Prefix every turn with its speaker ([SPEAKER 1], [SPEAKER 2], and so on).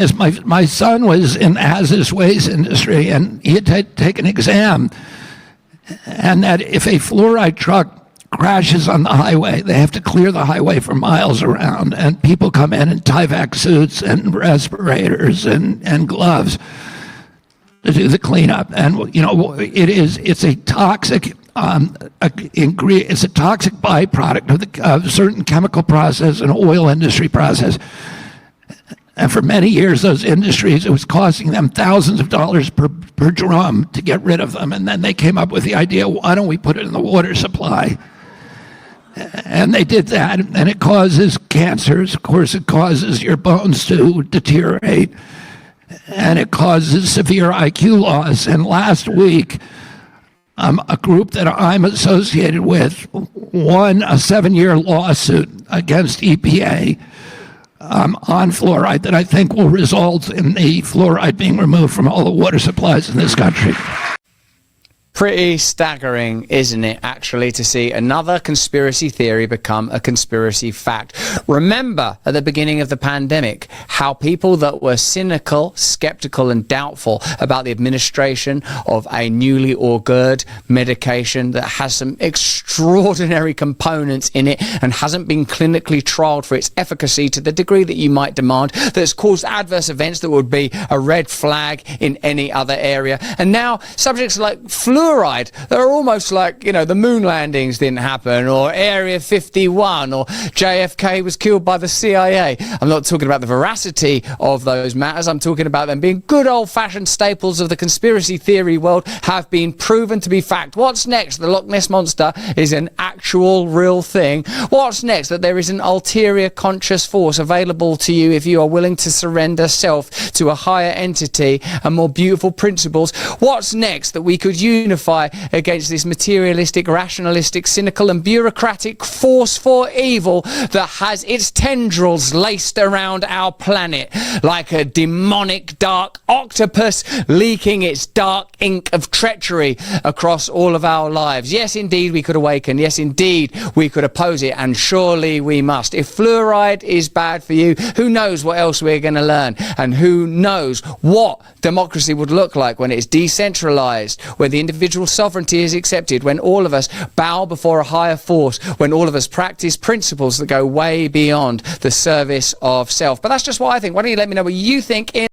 [SPEAKER 1] is my son was in the hazardous waste industry, and he had to take an exam, and that if a fluoride truck crashes on the highway, they have to clear the highway for miles around, and people come in Tyvek suits and respirators and gloves to do the cleanup. And you know, it's a toxic ingredient. It's a toxic byproduct of certain chemical process and oil industry process. And for many years, those industries, it was costing them thousands of dollars per drum to get rid of them. And then they came up with the idea, why don't we put it in the water supply? And they did that, and it causes cancers. Of course, it causes your bones to deteriorate, and it causes severe IQ loss. And last week, a group that I'm associated with won a 7-year lawsuit against EPA on fluoride that I think will result in the fluoride being removed from all the water supplies in this country.
[SPEAKER 2] Pretty staggering, isn't it, actually, to see another conspiracy theory become a conspiracy fact. Remember, at the beginning of the pandemic, how people that were cynical, skeptical and doubtful about the administration of a newly augured medication that has some extraordinary components in it and hasn't been clinically trialed for its efficacy to the degree that you might demand, that's caused adverse events that would be a red flag in any other area. And now subjects like fluoride, they're almost like, you know, the moon landings didn't happen, or Area 51, or JFK was killed by the CIA. I'm not talking about the veracity of those matters. I'm talking about them being good old-fashioned staples of the conspiracy theory world, have been proven to be fact. What's next? The Loch Ness Monster is an actual real thing. What's next? That there is an ulterior conscious force available to you if you are willing to surrender self to a higher entity and more beautiful principles. What's next? That we could unify against this materialistic, rationalistic, cynical and bureaucratic force for evil that has its tendrils laced around our planet like a demonic dark octopus leaking its dark ink of treachery across all of our lives. Yes, indeed, we could awaken. Yes, indeed, we could oppose it, and surely we must. If fluoride is bad for you, who knows what else we're going to learn, and who knows what democracy would look like when it's decentralized, where the individual sovereignty is accepted, when all of us bow before a higher force, when all of us practice principles that go way beyond the service of self. But that's just what I think. Why don't you let me know what you think in